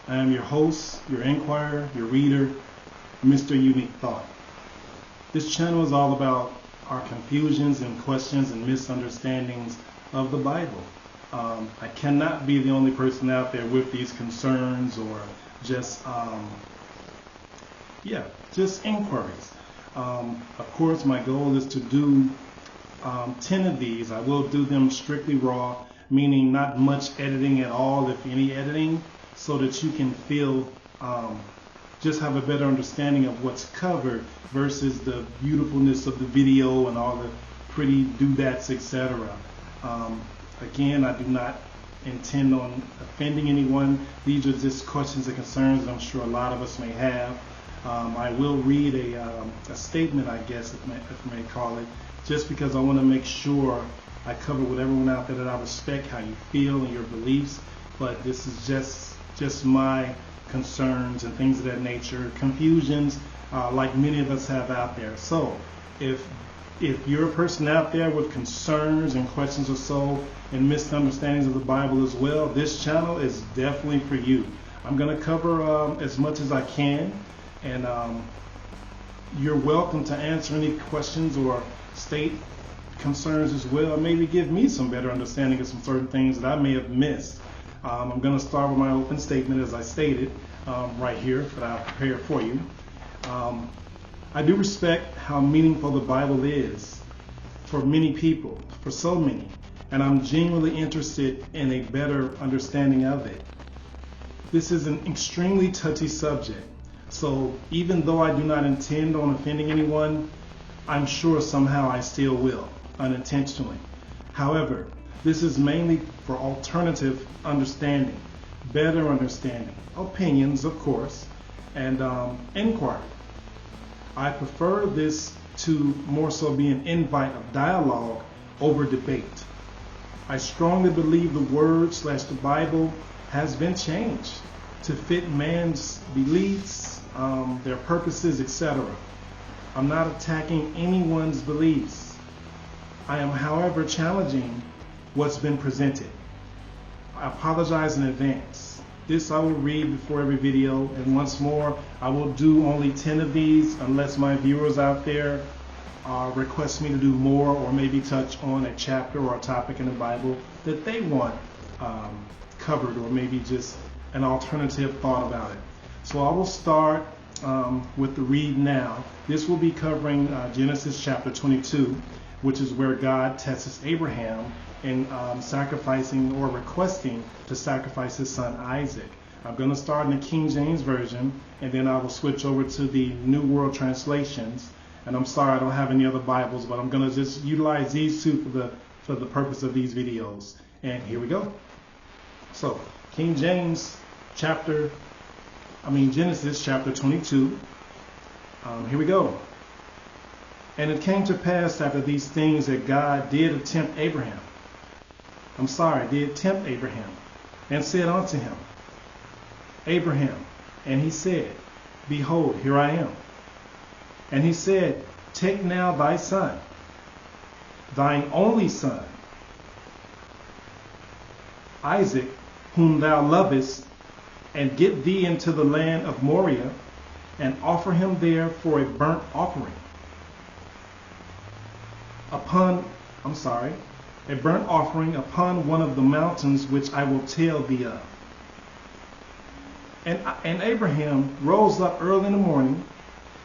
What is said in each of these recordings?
I am your host, your inquirer, your reader, Mr. Unique Thought. This channel is all about our confusions and questions and misunderstandings of the Bible. I cannot be the only person out there with these concerns or just inquiries. Of course, my goal is to do 10 of these. I will do them strictly raw, meaning not much editing at all, if any editing, so that you can feel, just have a better understanding of what's covered versus the beautifulness of the video and all the pretty doodads, etc. Again, I do not intend on offending anyone. These are just questions and concerns that I'm sure a lot of us may have. I will read a statement, I guess, if I may call it, just because I want to make sure I cover with everyone out there that I respect how you feel and your beliefs. But this is just my concerns and things of that nature, confusions like many of us have out there. So if you're a person out there with concerns and questions or so and misunderstandings of the Bible as well, this channel is definitely for you. I'm going to cover as much as I can, and you're welcome to answer any questions or state concerns as well. Maybe give me some better understanding of some certain things that I may have missed. I'm going to start with my open statement, as I stated right here, that I prepared for you. I do respect how meaningful the Bible is for many people, for so many, and I'm genuinely interested in a better understanding of it. This is an extremely touchy subject, so even though I do not intend on offending anyone, I'm sure somehow I still will, unintentionally. However, this is mainly for alternative understanding, better understanding, opinions, of course, and inquiry. I prefer this to more so be an invite of dialogue over debate. I strongly believe the word / the Bible has been changed to fit man's beliefs, their purposes, etc. I'm not attacking anyone's beliefs. I am, however, challenging what's been presented. I apologize in advance. This I will read before every video, and once more, I will do only 10 of these unless my viewers out there request me to do more or maybe touch on a chapter or a topic in the Bible that they want covered, or maybe just an alternative thought about it. So I will start with the read now. This will be covering Genesis chapter 22, which is where God tests Abraham in sacrificing or requesting to sacrifice his son Isaac. I'm going to start in the King James Version, and then I will switch over to the New World Translations. And I'm sorry I don't have any other Bibles, but I'm going to just utilize these two for the purpose of these videos. And here we go. So, King James Genesis chapter 22. Here we go. And it came to pass after these things that God did tempt Abraham, and said unto him, Abraham. And he said, Behold, here I am. And he said, Take now thy son, thine only son, Isaac, whom thou lovest, and get thee into the land of Moriah, and offer him there for a burnt offering upon one of the mountains which I will tell thee of. And Abraham rose up early in the morning,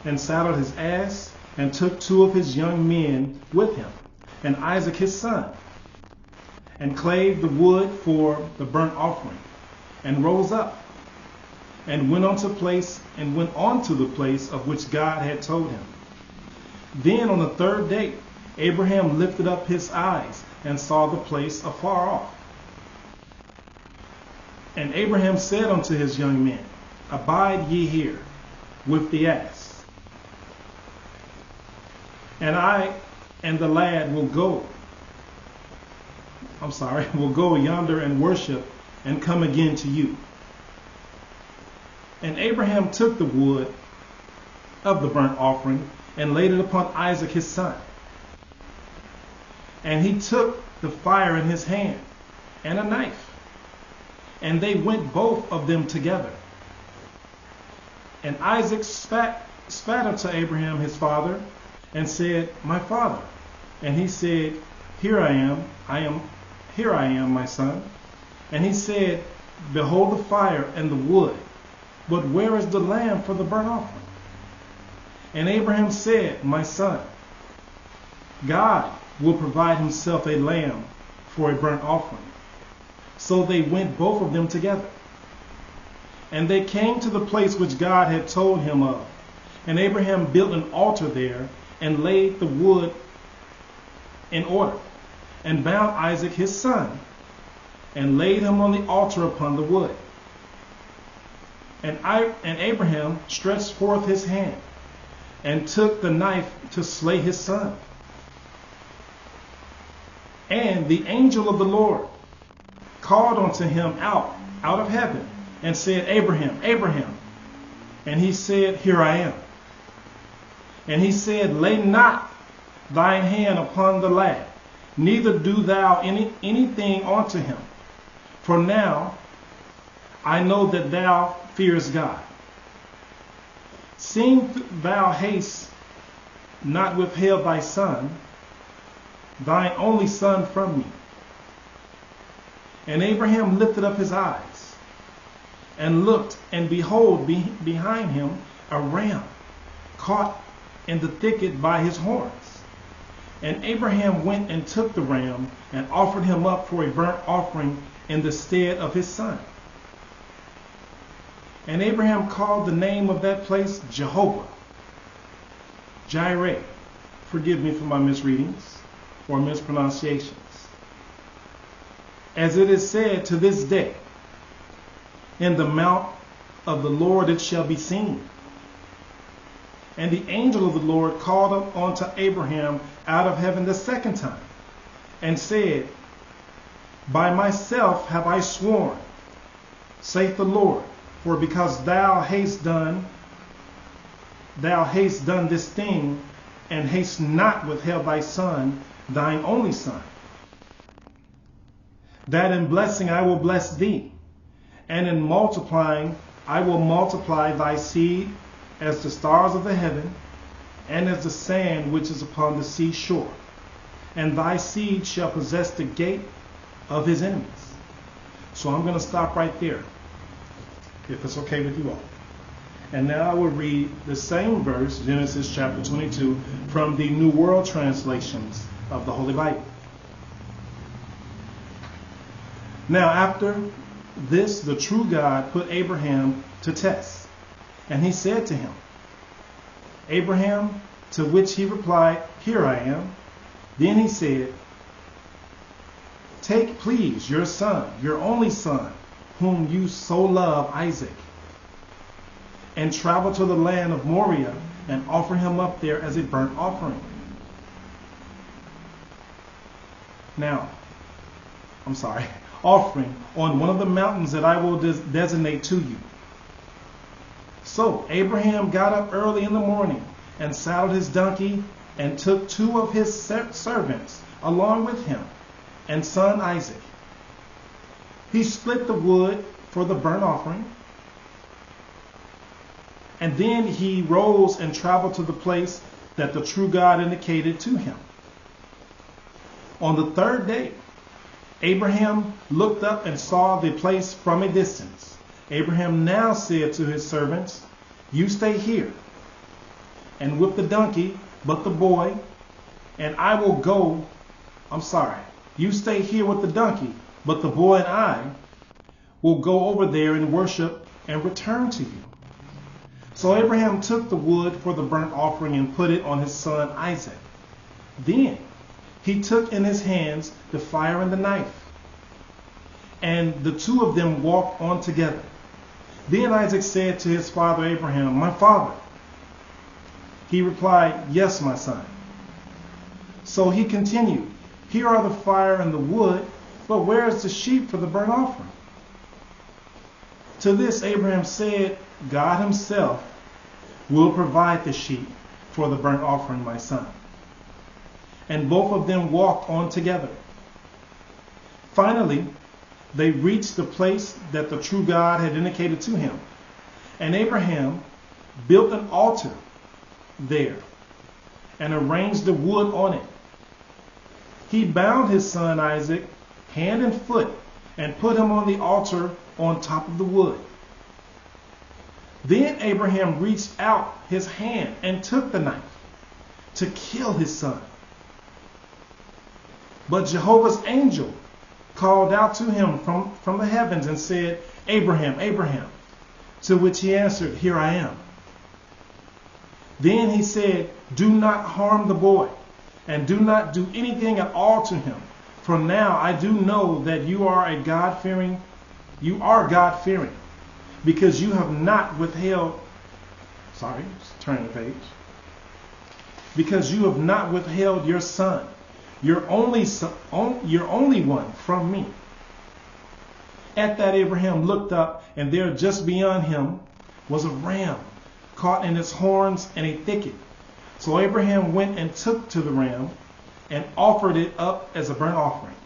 and saddled his ass, and took 2 of his young men with him, and Isaac his son, and clave the wood for the burnt offering, and rose up, and went on to the place of which God had told him. Then on the 3rd day, Abraham lifted up his eyes and saw the place afar off. And Abraham said unto his young men, Abide ye here with the ass, and I and the lad will go yonder and worship, and come again to you. And Abraham took the wood of the burnt offering and laid it upon Isaac his son. And he took the fire in his hand and a knife, and they went both of them together. And Isaac spat unto Abraham his father, and said, My father. And he said, Here I am, here I am, my son. And he said, Behold the fire and the wood, but where is the lamb for the burnt offering? And Abraham said, My son, God will provide himself a lamb for a burnt offering. So they went both of them together. And they came to the place which God had told him of. And Abraham built an altar there, and laid the wood in order, and bound Isaac his son, and laid him on the altar upon the wood. And Abraham stretched forth his hand, and took the knife to slay his son. And the angel of the Lord called unto him out of heaven, and said, Abraham, Abraham. And he said, Here I am. And he said, Lay not thine hand upon the lad, neither do thou anything unto him. For now I know that thou fearest God, seeing thou hast not withheld thy son, thine only son, from me. And Abraham lifted up his eyes, and looked, and behold, behind him a ram caught in the thicket by his horns. And Abraham went and took the ram, and offered him up for a burnt offering in the stead of his son. And Abraham called the name of that place Jehovah Jireh. Forgive me for my misreadings or mispronunciations. As it is said to this day, In the mount of the Lord it shall be seen. And the angel of the Lord called up unto Abraham out of heaven the second time, and said, By myself have I sworn, saith the Lord, for because thou hast done this thing, and hast not withheld thy son, thine only son, that in blessing I will bless thee, and in multiplying I will multiply thy seed as the stars of the heaven, and as the sand which is upon the seashore. And thy seed shall possess the gate of his enemies. So I'm going to stop right there, if it's okay with you all. And now I will read the same verse, Genesis chapter 22, from the New World Translations of the Holy Bible. Now after this, the true God put Abraham to test. And he said to him, Abraham, to which he replied, Here I am. Then he said, Take, please, your son, your only son, whom you so love, Isaac, and travel to the land of Moriah, and offer him up there as a burnt offering. Offering on one of the mountains that I will designate to you. So Abraham got up early in the morning, and saddled his donkey, and took two of his servants along with him, and son Isaac. He split the wood for the burnt offering, and then he rose and traveled to the place that the true God indicated to him. On the third day, Abraham looked up and saw the place from a distance. Abraham now said to his servants, You stay here, and with the donkey, but the boy, and I will go. You stay here with the donkey, but the boy and I will go over there and worship and return to you. So Abraham took the wood for the burnt offering and put it on his son Isaac. Then he took in his hands the fire and the knife, and the two of them walked on together. Then Isaac said to his father Abraham, My father. He replied, Yes, my son. So he continued, Here are the fire and the wood, but where is the sheep for the burnt offering? To this Abraham said, God himself will provide the sheep for the burnt offering, my son. And both of them walked on together. Finally, they reached the place that the true God had indicated to him. And Abraham built an altar there and arranged the wood on it. He bound his son Isaac hand and foot and put him on the altar on top of the wood. Then Abraham reached out his hand and took the knife to kill his son. But Jehovah's angel called out to him from the heavens and said, Abraham, Abraham. To which he answered, Here I am. Then he said, Do not harm the boy, and do not do anything at all to him. For now I do know that you are God-fearing, because you have not withheld, turn the page. Because you have not withheld your son, your only one, from me. At that Abraham looked up, and there just beyond him was a ram caught in its horns in a thicket. So Abraham went and took to the ram and offered it up as a burnt offering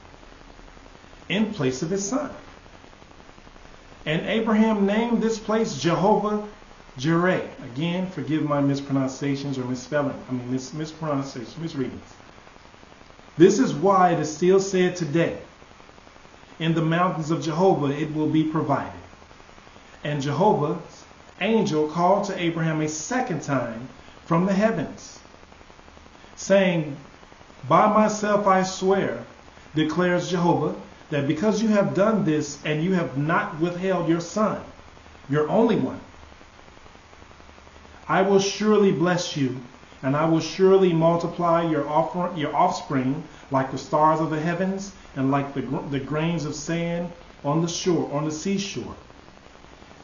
in place of his son. And Abraham named this place Jehovah Jireh. Again, forgive my mispronunciations or misreadings. This is why it is still said today, in the mountains of Jehovah it will be provided. And Jehovah's angel called to Abraham a second time from the heavens, saying, By myself I swear, declares Jehovah, that because you have done this and you have not withheld your son, your only one, I will surely bless you, and I will surely multiply your offspring like the stars of the heavens and like the grains of sand on the seashore.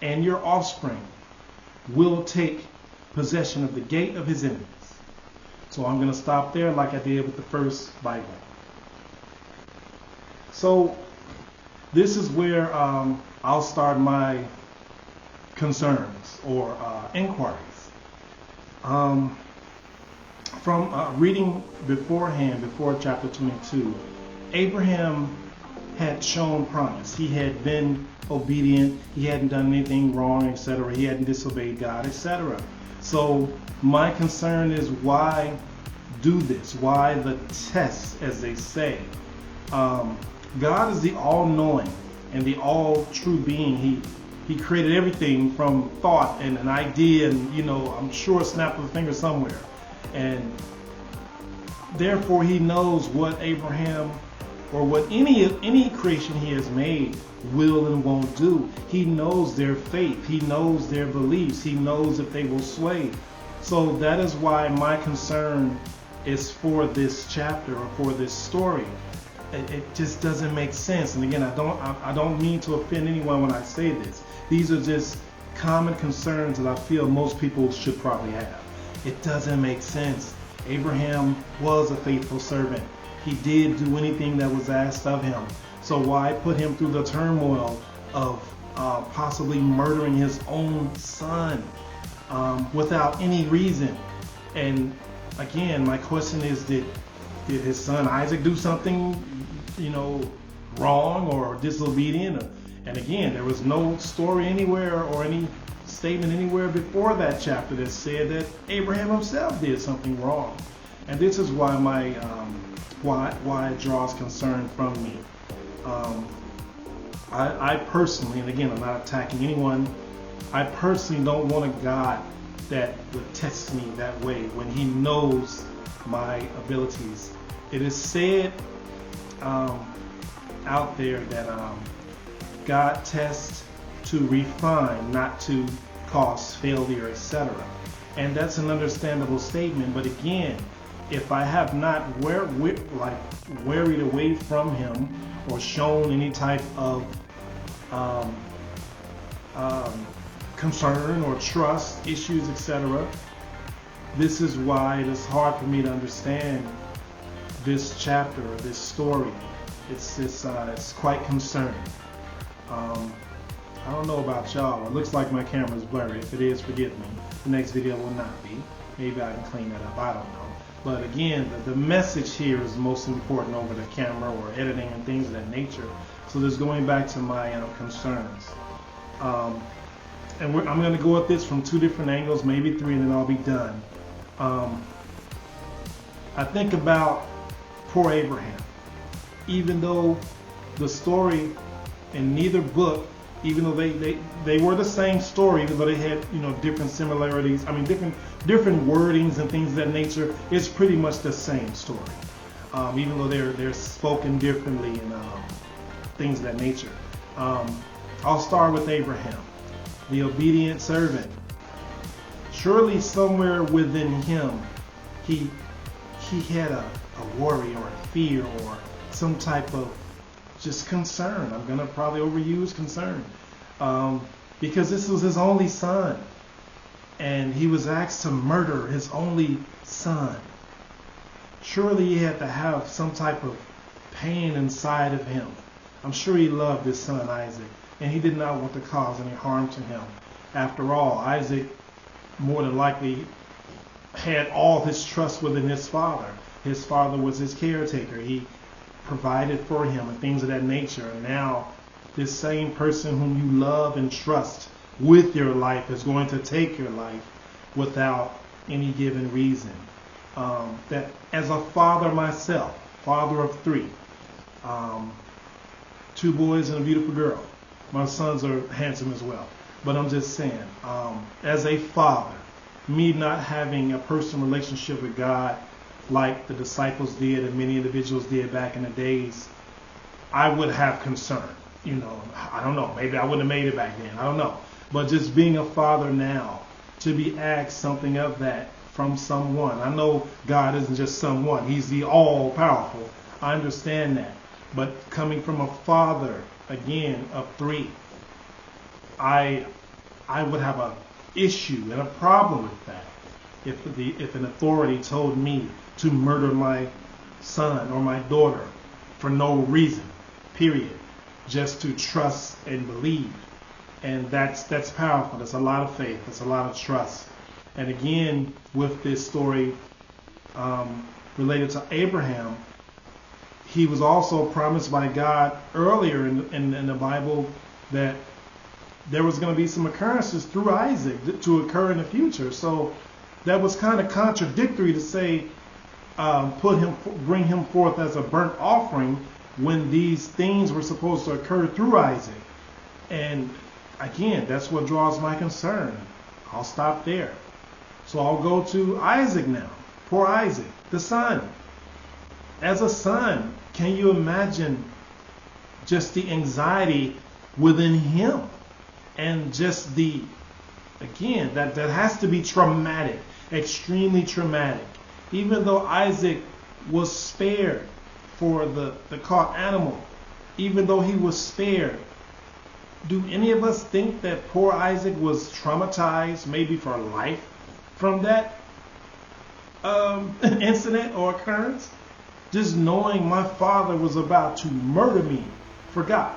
And your offspring will take possession of the gate of his enemies. So I'm going to stop there like I did with the first Bible. So this is where I'll start my concerns or inquiries. From reading beforehand, before chapter 22, Abraham had shown promise. He had been obedient. He hadn't done anything wrong, etc. He hadn't disobeyed God, etc. So my concern is, why do this? Why the test, as they say? God is the all-knowing and the all-true being. He created everything from thought and an idea and, I'm sure a snap of a finger somewhere. And therefore he knows what Abraham or what any creation he has made will and won't do. He knows their faith. He knows their beliefs. He knows if they will sway. So that is why my concern is for this chapter or for this story. It just doesn't make sense. And again, I don't mean to offend anyone when I say this. These are just common concerns that I feel most people should probably have. It doesn't make sense. Abraham was a faithful servant. He did do anything that was asked of him. So why put him through the turmoil of possibly murdering his own son without any reason? And again, my question is, did his son Isaac do something, wrong or disobedient? And again, there was no story anywhere or any statement anywhere before that chapter that said that Abraham himself did something wrong. And this is why why it draws concern from me. I personally, and again, I'm not attacking anyone, I personally don't want a God that would test me that way when he knows my abilities. It is said out there that God tests to refine, not to cause failure, etc. And that's an understandable statement. But again, if I have not worried away from him or shown any type of concern or trust issues, etc., this is why it is hard for me to understand this chapter or this story. It's quite concerning. I don't know about y'all. It looks like my camera's blurry. If it is, forgive me. The next video will not be. Maybe I can clean that up. I don't know. But again, the message here is most important over the camera or editing and things of that nature. So this going back to my concerns. and I'm going to go at this from two different angles, maybe three, and then I'll be done. I think about poor Abraham. Even though the story in neither book, even though they were the same story, even though they had different similarities, different wordings and things of that nature, it's pretty much the same story. Even though they're spoken differently and things of that nature. I'll start with Abraham, the obedient servant. Surely somewhere within him, he had a worry or a fear or some type of just concern. I'm going to probably overuse concern. Because this was his only son. And he was asked to murder his only son. Surely he had to have some type of pain inside of him. I'm sure he loved his son Isaac. And he did not want to cause any harm to him. After all, Isaac more than likely had all his trust within his father. His father was his caretaker. He provided for him and things of that nature. And now this same person whom you love and trust with your life is going to take your life without any given reason. That as a father myself, father of three, 2 boys and a beautiful girl. My sons are handsome as well. But I'm just saying, as a father, me not having a personal relationship with God like the disciples did and many individuals did back in the days, I would have concern. I don't know. Maybe I wouldn't have made it back then. I don't know. But just being a father now, to be asked something of that from someone. I know God isn't just someone. He's the all-powerful. I understand that. But coming from a father, again, of 3, I would have an issue and a problem with that if an authority told me to murder my son or my daughter for no reason, period, just to trust and believe. And that's powerful. That's a lot of faith. That's a lot of trust. And again, with this story related to Abraham, he was also promised by God earlier in the Bible that there was going to be some occurrences through Isaac to occur in the future. So that was kind of contradictory to say, bring him forth as a burnt offering when these things were supposed to occur through Isaac. And again, that's what draws my concern. I'll stop there. So I'll go to Isaac now. Poor Isaac, the son. As a son, can you imagine just the anxiety within him? And just again, that has to be traumatic, extremely traumatic. Even though Isaac was spared for the caught animal, even though he was spared, do any of us think that poor Isaac was traumatized maybe for life from that incident or occurrence? Just knowing my father was about to murder me for God.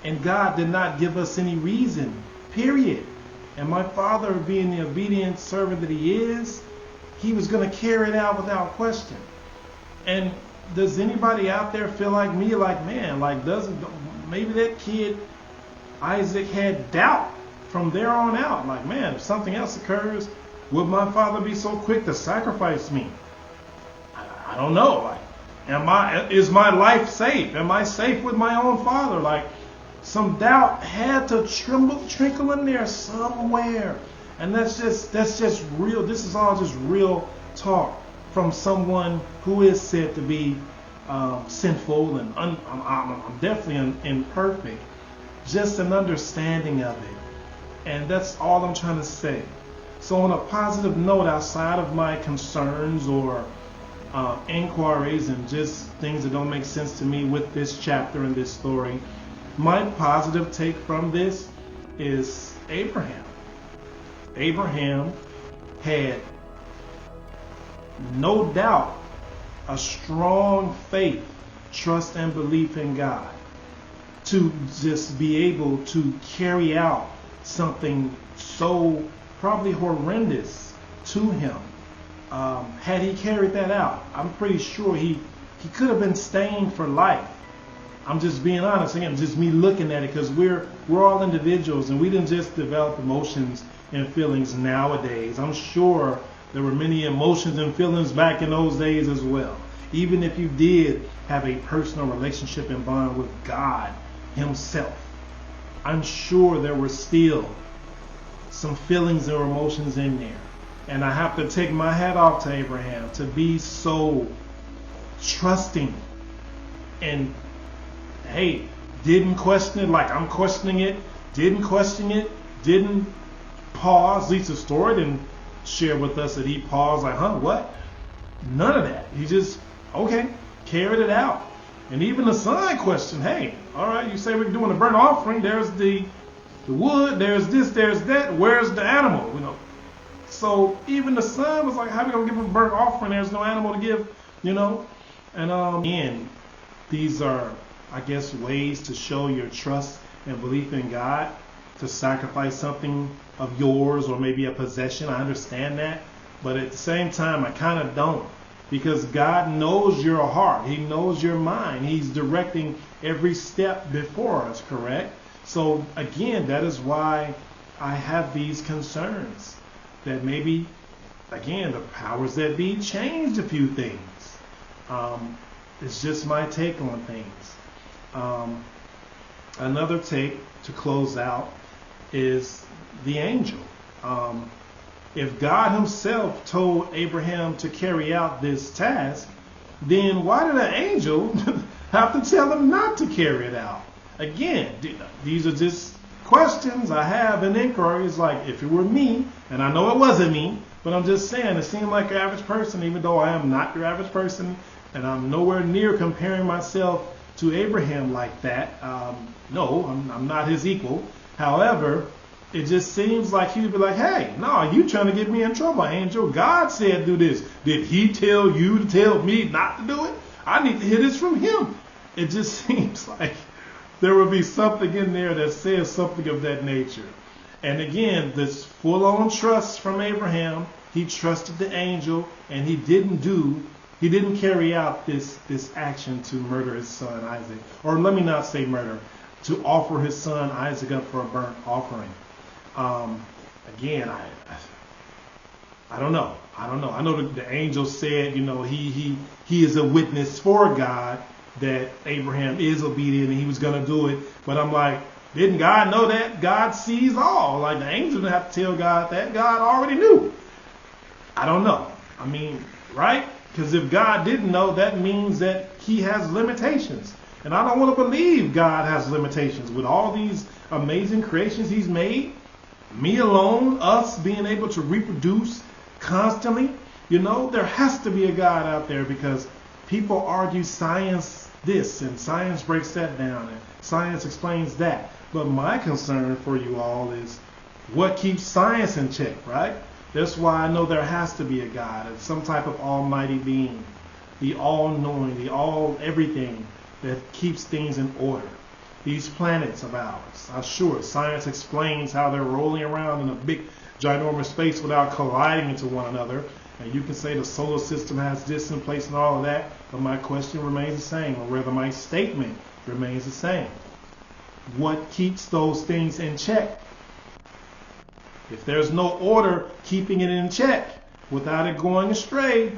And God did not give us any reason, period. And my father, being the obedient servant that he is, he was going to carry it out without question. And does anybody out there feel like me, like, man, maybe that kid, Isaac, had doubt from there on out. Like, man, if something else occurs, would my father be so quick to sacrifice me? I don't know. Is my life safe? Am I safe with my own father? Like, some doubt had to trickle in there somewhere. And that's just real. This is all just real talk from someone who is said to be sinful and I'm definitely imperfect. Just an understanding of it. And that's all I'm trying to say. So on a positive note, outside of my concerns or inquiries and just things that don't make sense to me with this chapter and this story, my positive take from this is Abraham. Abraham had no doubt a strong faith, trust, and belief in God to just be able to carry out something so probably horrendous to him. Had he carried that out, I'm pretty sure he could have been stained for life. I'm just being honest. Again, just me looking at it, because we're all individuals, and we didn't just develop emotions and feelings nowadays. I'm sure there were many emotions and feelings back in those days as well. Even if you did have a personal relationship and bond with God himself, I'm sure there were still some feelings or emotions in there. And I have to take my hat off to Abraham to be so trusting and, hey, didn't question it like I'm questioning it, didn't question it, didn't pause. At least the story didn't share with us that he paused like, what? None of that. He just, okay, carried it out. And even the son questioned, hey, all right, you say we're doing a burnt offering, there's the wood, there's this, there's that, where's the animal? So even the son was like, how are we going to give him a burnt offering? There's no animal to give, And again, these are, I guess, ways to show your trust and belief in God, to sacrifice something of yours or maybe a possession. I understand that. But at the same time, I kind of don't. Because God knows your heart. He knows your mind. He's directing every step before us, correct? So again, that is why I have these concerns. That maybe, again, the powers that be changed a few things. It's just my take on things. Another take to close out is the angel. If God himself told Abraham to carry out this task, then why did an angel have to tell him not to carry it out? Again, these are just questions I have and inquiries. Like, if it were me, and I know it wasn't me, but I'm just saying, it seemed like your average person, even though I am not your average person, and I'm nowhere near comparing myself to Abraham like that. No, I'm not his equal. However, it just seems like he would be like, hey, no, you trying to get me in trouble, angel. God said do this. Did he tell you to tell me not to do it? I need to hear this from him. It just seems like there would be something in there that says something of that nature. And again, this full-on trust from Abraham. He trusted the angel, and he didn't carry out this action to murder his son Isaac. Or let me not say murder, to offer his son Isaac up for a burnt offering. Again, I don't know. I know the angel said, he is a witness for God that Abraham is obedient and he was going to do it. But I'm like, didn't God know that? God sees all. Like, the angel didn't have to tell God that. God already knew. I don't know. I mean, right? Because if God didn't know, that means that he has limitations. And I don't want to believe God has limitations. With all these amazing creations he's made, me alone, us being able to reproduce constantly, there has to be a God out there, because people argue science this and science breaks that down and science explains that. But my concern for you all is what keeps science in check, right? That's why I know there has to be a God, some type of almighty being, the all-knowing, the all-everything that keeps things in order. These planets of ours, sure, science explains how they're rolling around in a big, ginormous space without colliding into one another. And you can say the solar system has this in place and all of that, but my question remains the same, or rather my statement remains the same. What keeps those things in check? If there's no order keeping it in check without it going astray,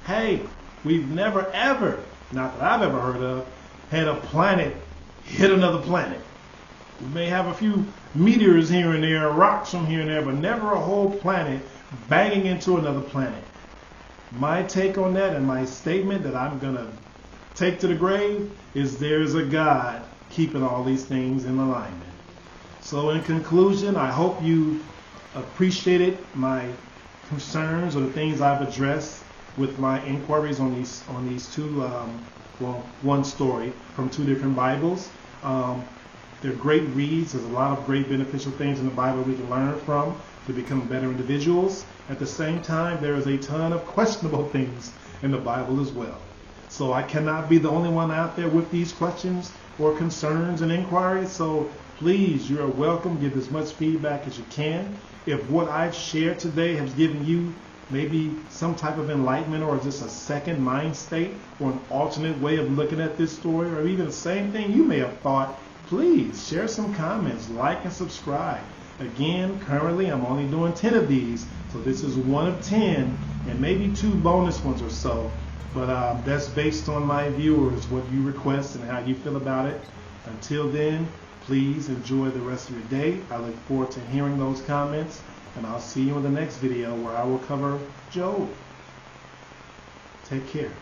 hey, we've never ever, not that I've ever heard of, had a planet hit another planet. We may have a few meteors here and there, rocks from here and there, but never a whole planet banging into another planet. My take on that, and my statement that I'm going to take to the grave, is there's a God keeping all these things in alignment. So in conclusion, I hope you appreciated my concerns or the things I've addressed with my inquiries on these two, one story from two different Bibles. They're great reads. There's a lot of great beneficial things in the Bible we can learn from to become better individuals. At the same time, there is a ton of questionable things in the Bible as well. So I cannot be the only one out there with these questions or concerns and inquiries. So please, you are welcome. Give as much feedback as you can. If what I've shared today has given you maybe some type of enlightenment, or just a second mind state, or an alternate way of looking at this story, or even the same thing you may have thought, please share some comments, like and subscribe. Again, currently I'm only doing 10 of these, so this is one of 10, and maybe 2 bonus ones or so. But that's based on my viewers, what you request and how you feel about it. Until then, please enjoy the rest of your day. I look forward to hearing those comments, and I'll see you in the next video where I will cover Job. Take care.